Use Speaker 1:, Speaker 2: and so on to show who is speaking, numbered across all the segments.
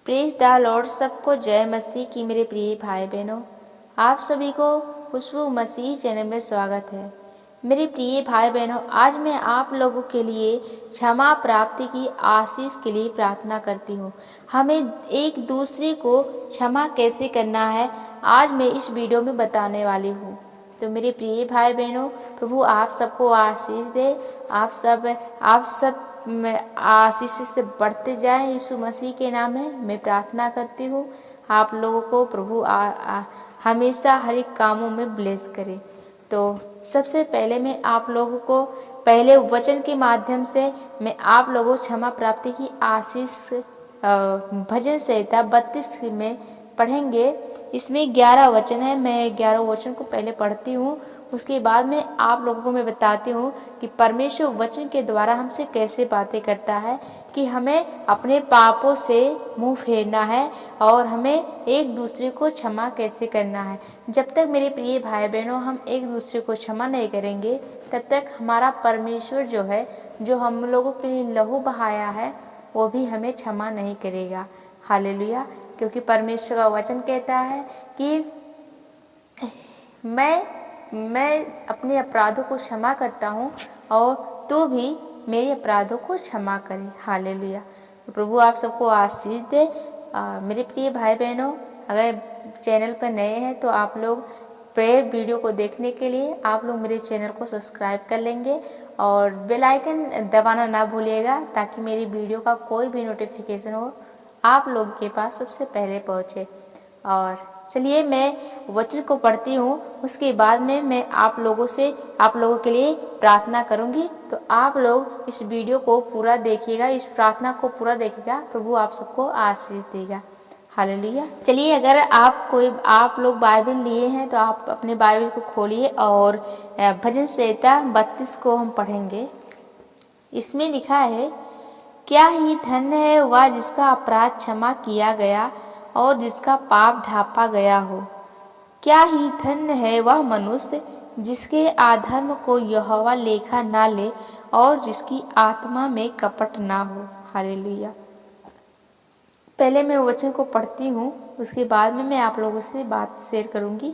Speaker 1: Praise the Lord. सबको जय मसीह की। मेरे प्रिय भाई बहनों, आप सभी को खुशबू मसीह चैनल में स्वागत है। मेरे प्रिय भाई बहनों, आज मैं आप लोगों के लिए क्षमा प्राप्ति की आशीष के लिए प्रार्थना करती हूँ। हमें एक दूसरे को क्षमा कैसे करना है, आज मैं इस वीडियो में बताने वाली हूँ। तो मेरे प्रिय भाई बहनों, प्रभु आप सबको आशीष दे। आप सब आशीष से बढ़ते जाएं। यीशु मसीह के नाम में मैं प्रार्थना करती हूँ। आप लोगों को प्रभु हमेशा हर एक कामों में ब्लेस करे। तो सबसे पहले मैं आप लोगों को पहले वचन के माध्यम से मैं आप लोगों को क्षमा प्राप्ति की आशीष भजन संहिता 32 में पढ़ेंगे। इसमें 11 वचन है। मैं 11 वचन को पहले पढ़ती हूँ, उसके बाद में आप लोगों को मैं बताती हूँ कि परमेश्वर वचन के द्वारा हमसे कैसे बातें करता है, कि हमें अपने पापों से मुंह फेरना है और हमें एक दूसरे को क्षमा कैसे करना है। जब तक मेरे प्रिय भाई बहनों हम एक दूसरे को क्षमा नहीं करेंगे, तब तक हमारा परमेश्वर जो है, जो हम लोगों के लिए लहू बहाया है, वो भी हमें क्षमा नहीं करेगा। हालेलुया। क्योंकि परमेश्वर का वचन कहता है कि मैं अपने अपराधों को क्षमा करता हूँ और तू भी मेरे अपराधों को क्षमा करे। हालेलुया। तो प्रभु आप सबको आशीष दे। मेरे प्रिय भाई बहनों, अगर चैनल पर नए हैं तो आप लोग प्रेयर वीडियो को देखने के लिए आप लोग मेरे चैनल को सब्सक्राइब कर लेंगे और बेल आइकन दबाना ना भूलिएगा, ताकि मेरी वीडियो का कोई भी नोटिफिकेशन हो आप लोगों के पास सबसे पहले पहुँचे। और चलिए मैं वचन को पढ़ती हूँ, उसके बाद में मैं आप लोगों के लिए प्रार्थना करूँगी। तो आप लोग इस वीडियो को पूरा देखिएगा, इस प्रार्थना को पूरा देखिएगा। प्रभु आप सबको आशीष देगा। हालेलुया। चलिए, अगर आप लोग बाइबल लिए हैं तो आप अपने बाइबल को खोलिए और भजन संहिता 32 को हम पढ़ेंगे। इसमें लिखा है, क्या ही धन्य है वह जिसका अपराध क्षमा किया गया और जिसका पाप ढांपा गया हो। क्या ही धन्य है वह मनुष्य जिसके अधर्म को यहोवा लेखा ना ले और जिसकी आत्मा में कपट ना हो। हालेलुया। पहले मैं वचन को पढ़ती हूँ, उसके बाद में मैं आप लोगों से बात शेयर करूँगी।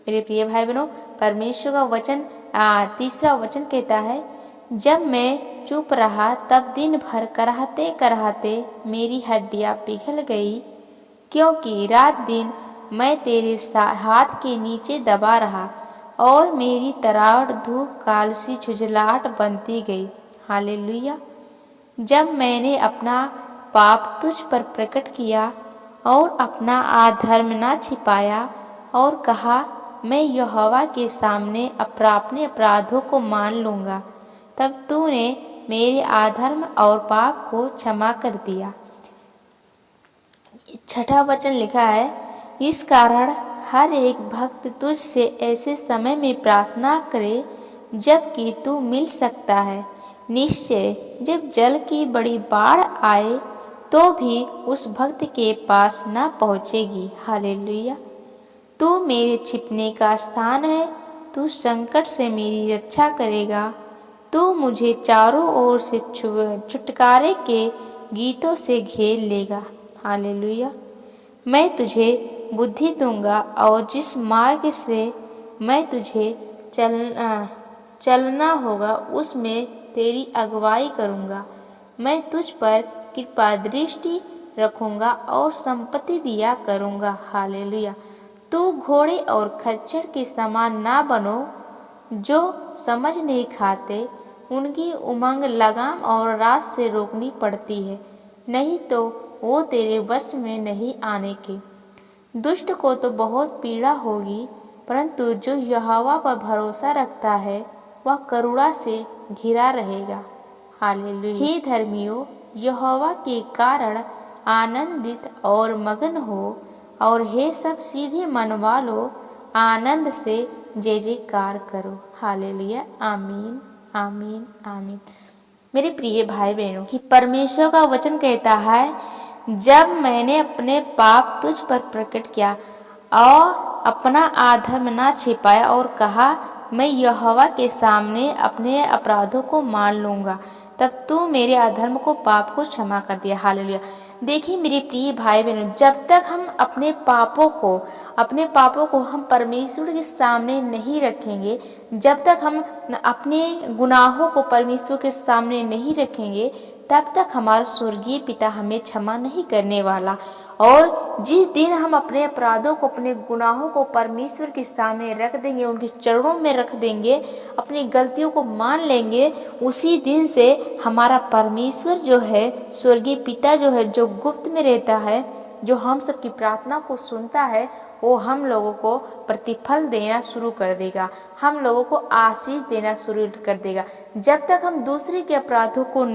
Speaker 1: मेरे प्रिय भाई बहनों, परमेश्वर का वचन 3रा वचन कहता है, जब मैं चुप रहा तब दिन भर कराहते कराहते मेरी हड्डियाँ पिघल गई, क्योंकि रात दिन मैं तेरे हाथ के नीचे दबा रहा और मेरी तरावट धूप काल सी झुझलाहट बनती गई। हालेलुया। जब मैंने अपना पाप तुझ पर प्रकट किया और अपना अधर्म ना छिपाया और कहा, मैं यहोवा के सामने अपने अपराधों को मान लूँगा, तब तूने मेरे अधर्म और पाप को क्षमा कर दिया। 6ठा वचन लिखा है, इस कारण हर एक भक्त तुझ से ऐसे समय में प्रार्थना करे जबकि तू मिल सकता है। निश्चय जब जल की बड़ी बाढ़ आए तो भी उस भक्त के पास न पहुँचेगी। हालेलुया। तू मेरे छिपने का स्थान है, तू संकट से मेरी रक्षा करेगा, तू मुझे चारों ओर से छुटकारे के गीतों से घेर लेगा। हालेलुया। मैं तुझे बुद्धि दूंगा और जिस मार्ग से मैं तुझे चलना होगा उसमें तेरी अगुवाई करूंगा। मैं तुझ पर कृपा दृष्टि रखूंगा और संपत्ति दिया करूंगा। हालेलुया। तू घोड़े और खच्चर के समान ना बनो, जो समझ नहीं खाते। उनकी उमंग लगाम और रात से रोकनी पड़ती है, नहीं तो वो तेरे वश में नहीं आने के। दुष्ट को तो बहुत पीड़ा होगी, परंतु जो यहोवा पर भरोसा रखता है वह करुणा से घिरा रहेगा। हालेलुया। हे धर्मियों, यहोवा के कारण आनंदित और मगन हो, और हे सब सीधे मन वालों, आनंद से जय जयकार करो। हालेलुया। आमीन आमीन आमीन। मेरे प्रिय भाई बहनों, कि परमेश्वर का वचन कहता है, जब मैंने अपने पाप तुझ पर प्रकट किया और अपना अधर्म ना छिपाया और कहा, मैं यहोवा के सामने अपने अपराधों को मान लूँगा, तब तू मेरे अधर्म को पाप को क्षमा कर दिया। हालेलुया। देखिए मेरे प्रिय भाई बहनों, जब तक हम अपने पापों को हम परमेश्वर के सामने नहीं रखेंगे, जब तक हम अपने गुनाहों को परमेश्वर के सामने नहीं रखेंगे, तब तक हमारा स्वर्गीय पिता हमें क्षमा नहीं करने वाला। और जिस दिन हम अपने अपराधों को, अपने गुनाहों को परमेश्वर के सामने रख देंगे, उनके चरणों में रख देंगे, अपनी गलतियों को मान लेंगे, उसी दिन से हमारा परमेश्वर जो है, स्वर्गीय पिता जो है, जो गुप्त में रहता है, जो हम सबकी प्रार्थना को सुनता है, वो हम लोगों को प्रतिफल देना शुरू कर देगा, हम लोगों को आशीष देना शुरू कर देगा। जब तक हम दूसरे के अपराधों को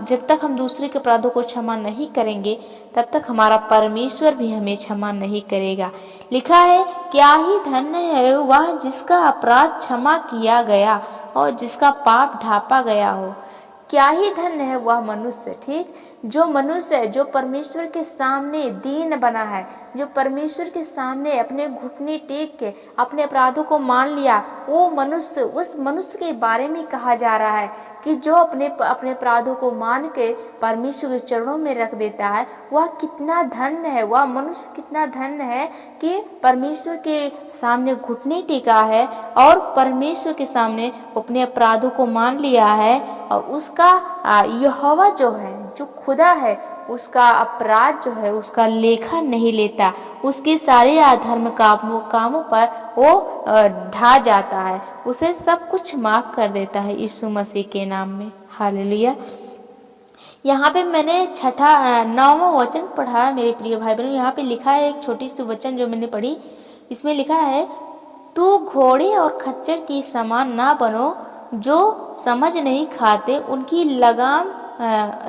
Speaker 1: जब तक हम दूसरे के अपराधों को क्षमा नहीं करेंगे, तब तक हमारा परमेश्वर भी हमें क्षमा नहीं करेगा। लिखा है, क्या ही धन्य है वह जिसका अपराध क्षमा किया गया और जिसका पाप ढांपा गया हो। क्या ही धन्य है वह मनुष्य, ठीक, जो मनुष्य जो परमेश्वर के सामने दीन बना है, जो परमेश्वर के सामने अपने घुटने टेक के अपने अपराधों को मान लिया, वो मनुष्य, उस मनुष्य के बारे में कहा जा रहा है कि जो अपने अपराधों को मान के परमेश्वर के चरणों में रख देता है, वह कितना धन्य है, वह मनुष्य कितना धन्य है कि परमेश्वर के सामने घुटने टेका है और परमेश्वर के सामने अपने अपराधों को मान लिया है, और उसका यहोवा जो है, जो खुदा है, उसका अपराध जो है उसका लेखा नहीं लेता, उसके सारे अधर्म कामों पर वो ढा जाता है, उसे सब कुछ माफ कर देता है यीशु मसीह के नाम में। हालेलुया। यहाँ पे मैंने 9वां वचन पढ़ा मेरे प्रिय भाई बहनों। यहाँ पे लिखा है, एक छोटी सी वचन जो मैंने पढ़ी, इसमें लिखा है, तू घोड़े और खच्चर की समान ना बनो, जो समझ नहीं खाते, उनकी लगाम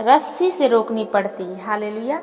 Speaker 1: रस्सी से रोकनी पड़ती है। हालेलुया।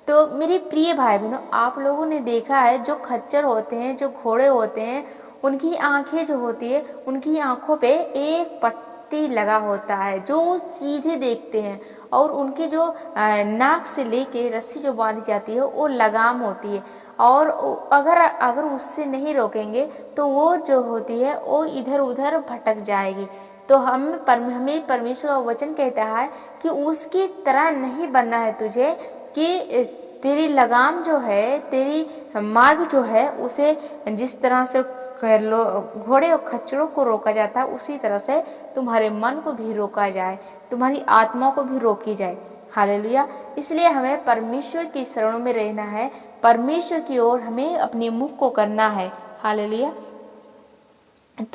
Speaker 1: तो मेरे प्रिय भाई बहनों, आप लोगों ने देखा है, जो खच्चर होते हैं, जो घोड़े होते हैं, उनकी आंखें जो होती है, उनकी आंखों पे एक पट्टी लगा होता है जो सीधे देखते हैं, और उनके जो नाक से लेके रस्सी जो बांधी जाती है वो लगाम होती है, और अगर उससे नहीं रोकेंगे तो वो जो होती है वो इधर उधर भटक जाएगी। तो हमें परमेश्वर का वचन कहता है कि उसकी तरह नहीं बनना है तुझे, कि तेरी लगाम जो है, तेरी मार्ग जो है, उसे जिस तरह से घोड़े और खच्चरों को रोका जाता है, उसी तरह से तुम्हारे मन को भी रोका जाए, तुम्हारी आत्मा को भी रोकी जाए। हालेलुया। इसलिए हमें परमेश्वर की शरणों में रहना है, परमेश्वर की ओर हमें अपने मुख को करना है। हालेलुया।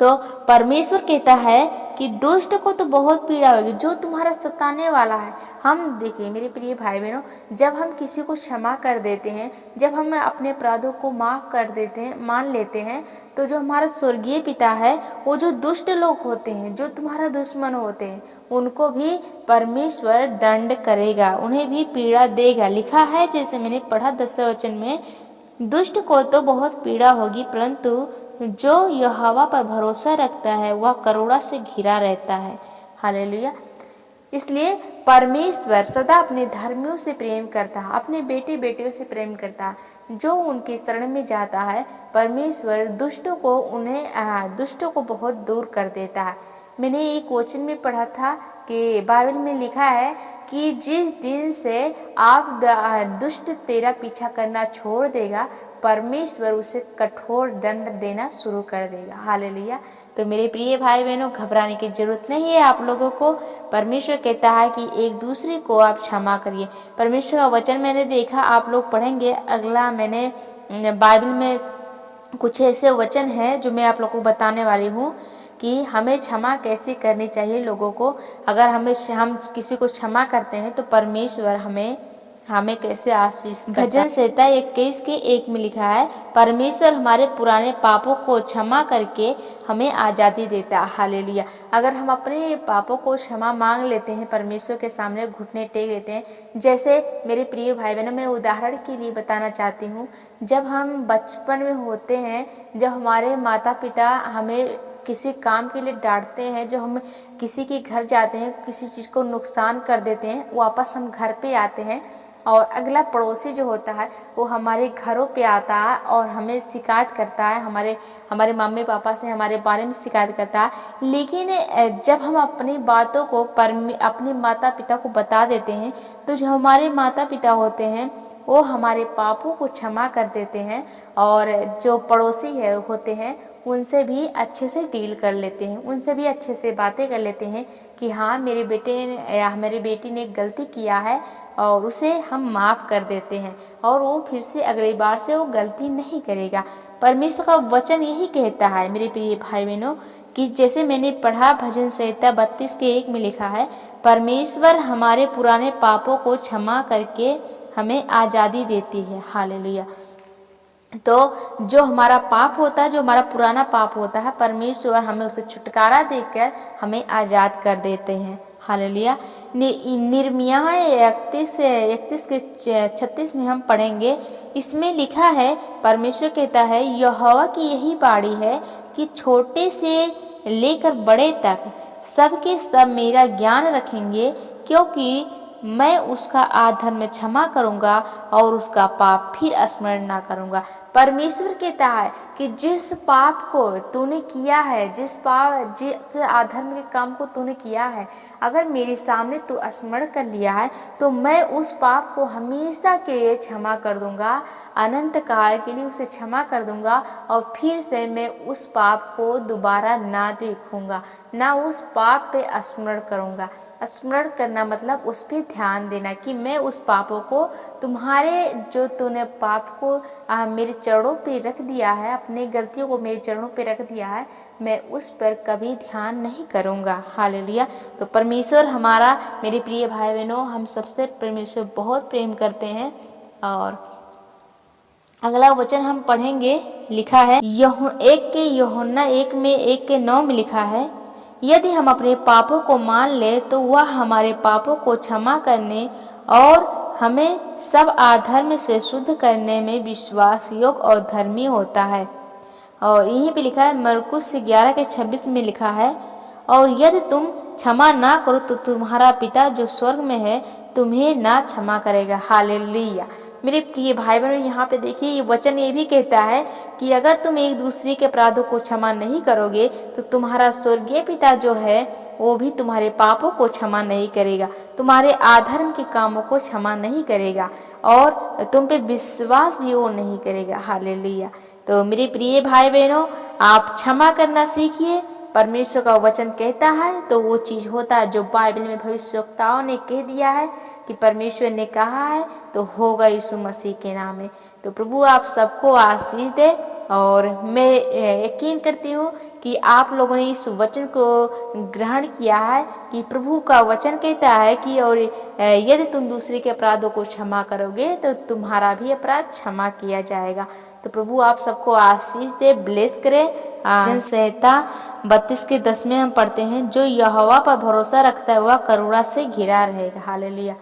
Speaker 1: तो परमेश्वर कहता है कि दुष्ट को तो बहुत पीड़ा होगी, जो तुम्हारा सताने वाला है। हम देखिए मेरे प्रिय भाई बहनों, जब हम किसी को क्षमा कर देते हैं, जब हम अपने अपराधों को माफ़ कर देते हैं, मान लेते हैं, तो जो हमारा स्वर्गीय पिता है, वो जो दुष्ट लोग होते हैं, जो तुम्हारा दुश्मन होते हैं, उनको भी परमेश्वर दंड करेगा, उन्हें भी पीड़ा देगा। लिखा है, जैसे मैंने पढ़ा 10वें वचन में, दुष्ट को तो बहुत पीड़ा होगी, परंतु जो यहोवा पर भरोसा रखता है वह करुणा से घिरा रहता है। हालेलुया। इसलिए परमेश्वर सदा अपने धर्मियों से प्रेम करता है, अपने बेटे बेटियों से प्रेम करता है। जो उनकी शरण में जाता है, परमेश्वर दुष्टों को बहुत दूर कर देता है। मैंने एक वचन में पढ़ा था कि बाइबल में लिखा है कि जिस दिन से आप दुष्ट तेरा पीछा करना छोड़ देगा, परमेश्वर उसे कठोर दंड देना शुरू कर देगा। हालेलुया। तो मेरे प्रिय भाई बहनों, घबराने की जरूरत नहीं है आप लोगों को। परमेश्वर कहता है कि एक दूसरे को आप क्षमा करिए। परमेश्वर का वचन मैंने देखा, आप लोग पढ़ेंगे। अगला मैंने बाइबल में कुछ ऐसे वचन हैं जो मैं आप लोगों को बताने वाली हूँ कि हमें क्षमा कैसे करनी चाहिए लोगों को। अगर हम किसी को क्षमा करते हैं तो परमेश्वर हमें कैसे आशीष। भजन संहिता 21:1 में लिखा है, परमेश्वर हमारे पुराने पापों को क्षमा करके हमें आज़ादी देता है। हालेलुया। अगर हम अपने पापों को क्षमा मांग लेते हैं, परमेश्वर के सामने घुटने टेक देते हैं, जैसे मेरे प्रिय भाई बहनों, मैं उदाहरण के लिए बताना चाहती हूँ। जब हम बचपन में होते हैं, जब हमारे माता पिता हमें किसी काम के लिए डांटते हैं, जब हम किसी के घर जाते हैं, किसी चीज़ को नुकसान कर देते हैं, वापस हम घर पे आते हैं, और अगला पड़ोसी जो होता है वो हमारे घरों पे आता है और हमें शिकायत करता है, हमारे मम्मी पापा से हमारे बारे में शिकायत करता है। लेकिन जब हम अपनी बातों को अपने माता पिता को बता देते हैं तो जो हमारे माता पिता होते हैं वो हमारे पापों को क्षमा कर देते हैं और जो पड़ोसी है होते हैं उनसे भी अच्छे से डील कर लेते हैं, उनसे भी अच्छे से बातें कर लेते हैं कि हाँ मेरे बेटे या मेरी बेटी ने गलती किया है और उसे हम माफ़ कर देते हैं और वो फिर से अगली बार से वो गलती नहीं करेगा। परमेश्वर का वचन यही कहता है मेरे प्रिय भाई बहनों कि जैसे मैंने पढ़ा भजन संहिता 32:1 में लिखा है, परमेश्वर हमारे पुराने पापों को क्षमा करके हमें आज़ादी देती है। हालेलुया। तो जो हमारा पाप होता है, जो हमारा पुराना पाप होता है, परमेश्वर हमें उसे छुटकारा देकर हमें आज़ाद कर देते हैं। हालेलुया। निर्मिया 31:36 में हम पढ़ेंगे, इसमें लिखा है, परमेश्वर कहता है यहोवा की यही बाणी है कि छोटे से लेकर बड़े तक सबके सब मेरा ज्ञान रखेंगे, क्योंकि मैं उसका अधर्म क्षमा करूंगा और उसका पाप फिर स्मरण ना करूंगा। परमेश्वर कहता है कि जिस पाप को तूने किया है, जिस अधर्म के काम को तूने किया है, अगर मेरे सामने तू स्मरण कर लिया है तो मैं उस पाप को हमेशा के लिए क्षमा कर दूंगा, अनंत काल के लिए उसे क्षमा कर दूंगा और फिर से मैं उस पाप को दोबारा ना देखूंगा, ना उस पाप पे स्मरण करूंगा। स्मरण करना मतलब उस पर ध्यान देना कि मैं उस पापों को तुम्हारे जो तूने पाप को मेरे चरणों पे रख दिया है, अपने गलतियों को मेरे चरणों पे रख दिया है, मैं उस पर कभी ध्यान नहीं करूँगा। हालेलुया। तो परमेश्वर हमारा, मेरे प्रिय भाई बहनों, हम सबसे परमेश्वर बहुत प्रेम करते हैं। और अगला वचन हम पढ़ेंगे, लिखा है यूहन्ना 1:9 में लिखा है, यदि हम अपने पापों को मान ले तो वह हमारे पापों को क्षमा करने और हमें सब अधर्म से शुद्ध करने में विश्वास योग्य और धर्मी होता है। और यहीं पे लिखा है मरकुस 11:26 में लिखा है, और यदि तुम क्षमा ना करो तो तुम्हारा पिता जो स्वर्ग में है तुम्हें ना क्षमा करेगा। हालेलुया। मेरे प्रिय भाई बहनों, यहाँ पे देखिए ये वचन ये भी कहता है कि अगर तुम एक दूसरे के अपराधों को क्षमा नहीं करोगे तो तुम्हारा स्वर्गीय पिता जो है वो भी तुम्हारे पापों को क्षमा नहीं करेगा, तुम्हारे अधर्म के कामों को क्षमा नहीं करेगा और तुम पे विश्वास भी वो नहीं करेगा। हालेलुया। तो मेरे प्रिय भाई बहनों, आप क्षमा करना सीखिए। परमेश्वर का वचन कहता है तो वो चीज़ होता है जो बाइबल में भविष्यवक्ताओं ने कह दिया है कि परमेश्वर ने कहा है तो होगा यीशु मसीह के नाम में। तो प्रभु आप सबको आशीष दे और मैं यकीन करती हूँ कि आप लोगों ने इस वचन को ग्रहण किया है कि प्रभु का वचन कहता है कि और यदि तुम दूसरे के अपराधों को क्षमा करोगे तो तुम्हारा भी अपराध क्षमा किया जाएगा। तो प्रभु आप सबको आशीष दे, ब्लेस करे। भजन संहिता 32:10 में हम पढ़ते हैं, जो यहोवा पर भरोसा रखता है वह करुणा से घिरा रहेगा। हालेलुया।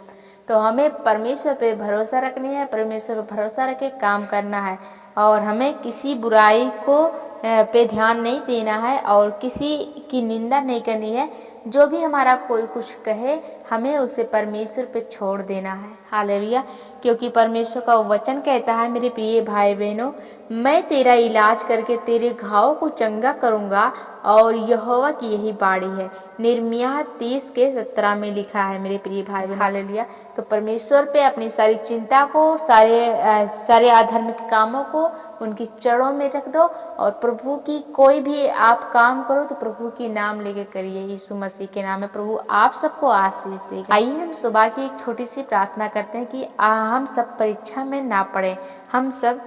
Speaker 1: तो हमें परमेश्वर पे भरोसा रखनी है, परमेश्वर पे भरोसा रख के काम करना है और हमें किसी बुराई को पे ध्यान नहीं देना है और किसी की निंदा नहीं करनी है। जो भी हमारा कोई कुछ कहे हमें उसे परमेश्वर पे छोड़ देना है। हालेलुया। क्योंकि परमेश्वर का वचन कहता है, मेरे प्रिय भाई बहनों, मैं तेरा इलाज करके तेरे घाव को चंगा करूँगा और यहोवा की यही बाणी है। निर्मिया 30:17 में लिखा है मेरे प्रिय भाई बहन। हालेलुया। तो परमेश्वर पे अपनी सारी चिंता को, सारे अधर्म के कामों को उनकी जड़ों में रख दो और प्रभु की कोई भी आप काम करो तो प्रभु की नाम लेके करिए, यीशु मसीह के नाम में। प्रभु आप सबको आशीष देगा। आइए हम सुबह की एक छोटी सी प्रार्थना करते हैं कि हम सब परीक्षा में ना पड़े, हम सब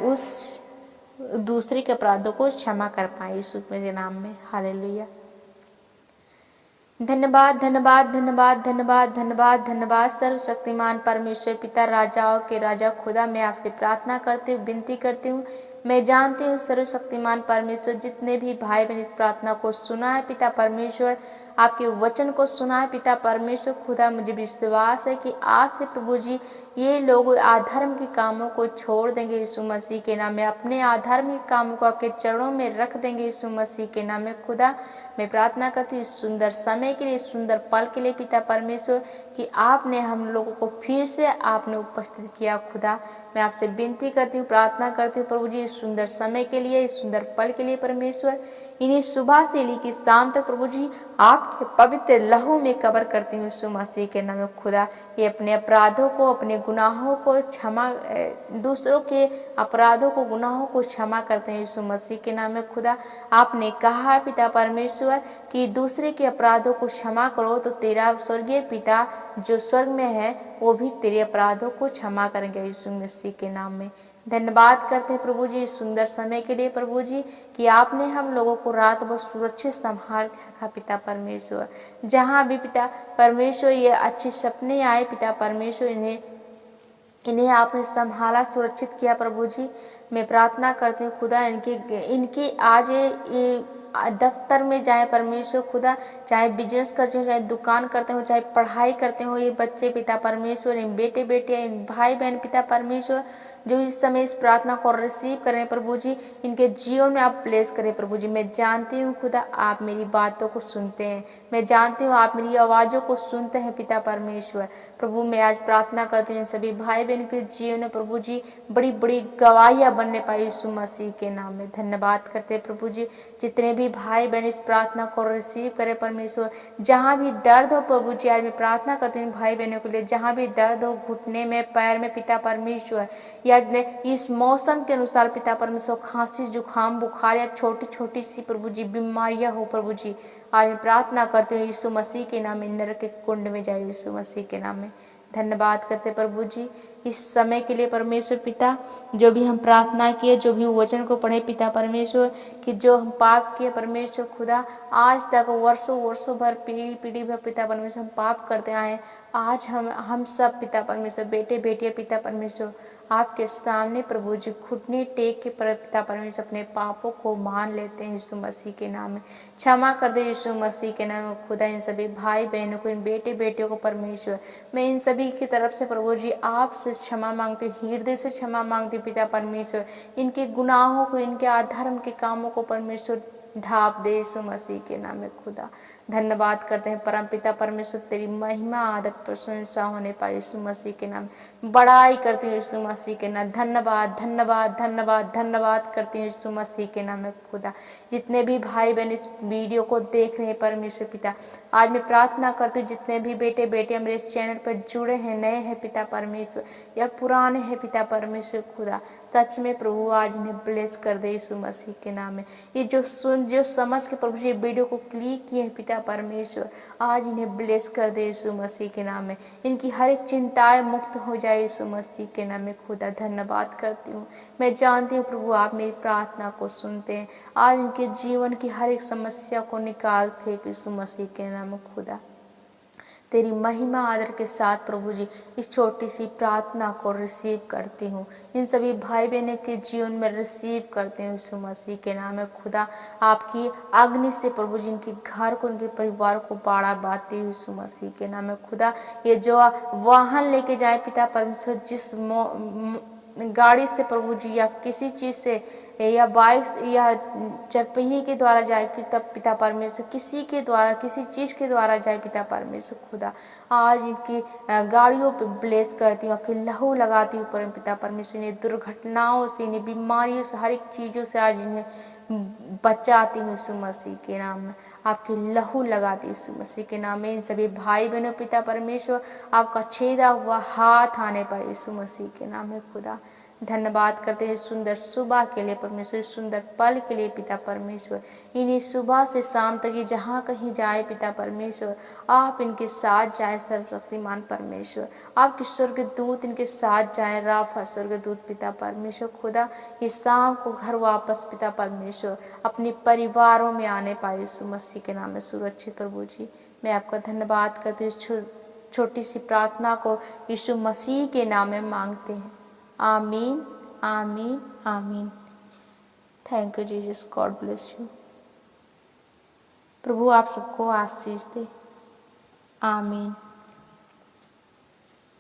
Speaker 1: उस दूसरे के अपराधों को क्षमा कर पाए यीशु के नाम में। हालेलुया। धन्यवाद धन्यवाद धन्यवाद धन्यवाद धन्यवाद धन्यवाद सर्वशक्तिमान परमेश्वर पिता, राजाओं के राजा खुदा, मैं आपसे प्रार्थना करती हूँ, विनती करती हूँ मैं जानती हूँ सर्वशक्तिमान परमेश्वर, जितने भी भाई बहन इस प्रार्थना को सुना है पिता परमेश्वर, आपके वचन को सुना है पिता परमेश्वर, खुदा मुझे विश्वास है कि आज से प्रभु जी ये लोग अधर्म के कामों को छोड़ देंगे यीशु मसीह के नाम में, अपने अधार्मिक कामों को आपके चरणों में रख देंगे यीशु मसीह के नाम में। खुदा मैं प्रार्थना करती हूँ इस सुंदर समय के लिए, इस सुंदर पल के लिए पिता परमेश्वर, कि आपने हम लोगों को फिर से आपने उपस्थित किया। खुदा मैं आपसे विनती करती हूँ, प्रार्थना करती हूँ प्रभु जी इस सुंदर समय के लिए, इस सुंदर पल के लिए परमेश्वर, इन्हें सुबह से लेकर शाम तक प्रभु जी आपके पवित्र लहू में कवर करती हूँ यीशु मसीह के नाम में। खुदा ये अपने अपराधों को, अपने गुनाहों को क्षमा, दूसरों के अपराधों को, गुनाहों को क्षमा करते हैं यीशु मसीह के नाम में। खुदा आपने कहा पिता परमेश्वर कि दूसरे के अपराधों को क्षमा करो तो तेरा स्वर्गीय पिता जो स्वर्ग में है वो भी तेरे अपराधों को क्षमा करेंगे यीशु मसीह के नाम में। धन्यवाद करते हैं प्रभु जी इस सुंदर समय के लिए प्रभु जी, कि आपने हम लोगों को रात भर सुरक्षित संभाल के रखा पिता परमेश्वर। जहाँ भी पिता परमेश्वर ये अच्छे सपने आए पिता परमेश्वर, इन्हें आपने संभाला, सुरक्षित किया प्रभु जी। मैं प्रार्थना करती हूँ खुदा इनकी आज ये दफ्तर में जाए परमेश्वर खुदा, चाहे बिजनेस करते हो, चाहे दुकान करते हो, चाहे पढ़ाई करते हो, ये बच्चे पिता परमेश्वर, इन बेटे बेटे, इन भाई बहन पिता परमेश्वर जो इस समय इस प्रार्थना को रिसीव करें प्रभु जी, इनके जीवन में आप ब्लेस करें प्रभु जी। मैं जानती हूँ खुदा आप मेरी बातों को सुनते हैं, मैं जानती हूँ आप मेरी आवाज़ों को सुनते हैं पिता परमेश्वर। प्रभु मैं आज प्रार्थना करती हूँ इन सभी भाई बहन के जीवन में प्रभु जी बड़ी बड़ी गवाहियाँ बनने पाई यीशु मसीह के नाम में। धन्यवाद करते हैं प्रभु जी, जितने भी भाई बहन इस प्रार्थना को रिसीव करें परमेश्वर, जहाँ भी दर्द हो प्रभु जी, आज मैं प्रार्थना करती हूँ भाई बहनों के लिए, जहाँ भी दर्द हो घुटने में, पैर में पिता परमेश्वर, या इस मौसम के अनुसार पिता परमेश्वर खांसी जुकाम बुखार या छोटी छोटी सी प्रभु जी बीमारियां हो प्रभु जी, आज मैं प्रार्थना करती हूँ यीशु मसीह के नाम में नरक के कुंड में जाए यीशु मसीह के नाम में। धन्यवाद करते प्रभु जी इस समय के लिए परमेश्वर पिता, जो भी हम प्रार्थना किए, जो भी वचन को पढ़े पिता परमेश्वर, कि जो हम पाप किए परमेश्वर खुदा, आज तक वर्षों वर्षों भर पीढ़ी पीढ़ी भर पिता परमेश्वर हम पाप करते आए। आज हम सब पिता परमेश्वर, बेटे बेटियाँ पिता परमेश्वर आपके सामने प्रभु जी घुटने टेक के पिता परमेश्वर अपने पापों को मान लेते हैं यीशु मसीह के नाम में। क्षमा कर दे यीशु मसीह के नाम में खुदा, इन सभी भाई बहनों को, इन बेटे बेटियों को परमेश्वर, मैं इन सभी की तरफ से प्रभु जी आपसे क्षमा मांगती हूँ, हृदय से क्षमा मांगती हूँ पिता परमेश्वर। इनके गुनाहों को, इनके अधर्म के कामों को परमेश्वर ढाप दे यीशु मसीह के नाम में खुदा। धन्यवाद करते हैं परम पिता परमेश्वर, तेरी महिमा आदर प्रशंसा होने पाए यीशु मसीह के नाम, बड़ाई करती हूँ यीशु मसीह के नाम। धन्यवाद धन्यवाद धन्यवाद धन्यवाद करती हूँ यीशु मसीह के नाम में खुदा। जितने भी भाई बहन इस वीडियो को देख रहे हैं परमेश्वर पिता, आज मैं प्रार्थना करती हूँ जितने भी बेटे बेटियाँ मेरे चैनल पर जुड़े हैं, नए हैं पिता परमेश्वर या पुराने हैं पिता परमेश्वर खुदा, सच में प्रभु आज इन्हें ब्लेस कर दे यीशु मसीह के नाम में। ये जो समझ के प्रभु जी वीडियो को क्लिक किए हैं पिता परमेश्वर, आज इन्हें ब्लेस कर दे यीशु मसीह के नाम में। इनकी हर एक चिंताएं मुक्त हो जाए यीशु मसीह के नाम में खुदा। धन्यवाद करती हूँ, मैं जानती हूँ प्रभु आप मेरी प्रार्थना को सुनते हैं। आज इनके जीवन की हर एक समस्या को निकाल फेंक यीशु मसीह के नाम में खुदा। तेरी महिमा आदर के साथ प्रभु जी इस छोटी सी प्रार्थना को रिसीव करती हूँ, इन सभी भाई बहनों के जीवन में रिसीव करती हूँ यीशु मसीह के नाम में खुदा। आपकी अग्नि से प्रभु जी इनके घर को, इनके परिवार को बाड़ा बांधती हूँ यीशु मसीह के नाम में खुदा। ये जो वाहन लेके जाए पिता परमेश्वर, जिस गाड़ी से प्रभु जी या किसी चीज़ से या बाइक या चरपही के द्वारा जाए कि तब पिता परमेश्वर, किसी के द्वारा किसी चीज़ के द्वारा जाए पिता परमेश्वर खुदा, आज इनकी गाड़ियों पे ब्लेस करती हूँ, आपकी लहू लगाती हूँ परम पिता परमेश्वर। इन्हें दुर्घटनाओं से, इन्हें बीमारियों से, हर एक चीज़ों से आज इन्हें बचाती हूँ यीशु मसीह के नाम में। आपकी लहू लगाती हूँ यीशु मसीह के नाम में। इन सभी भाई बहनों पिता परमेश्वर आपका छेदा हुआ हाथ आने पर यीशु मसीह के नाम में खुदा। धन्यवाद करते हैं सुंदर सुबह के लिए परमेश्वर, सुंदर पल के लिए पिता परमेश्वर। इन्हीं सुबह से शाम तक ये जहाँ कहीं जाए पिता परमेश्वर, आप इनके साथ जाए सर्वशक्तिमान परमेश्वर। आपके स्वर्गदूत इनके साथ जाए, राफा स्वर्गदूत पिता परमेश्वर खुदा। ये शाम को घर वापस पिता परमेश्वर अपने परिवारों में आने पाए यीशु मसीह के नाम में सुरक्षित प्रभु जी। मैं आपका धन्यवाद करती हूँ, छोटी सी प्रार्थना को यीशु मसीह के नाम में मांगते हैं। आमीन आमीन आमीन। Thank you Jesus, God bless you. प्रभु आप सबको आशीष दे। आमीन।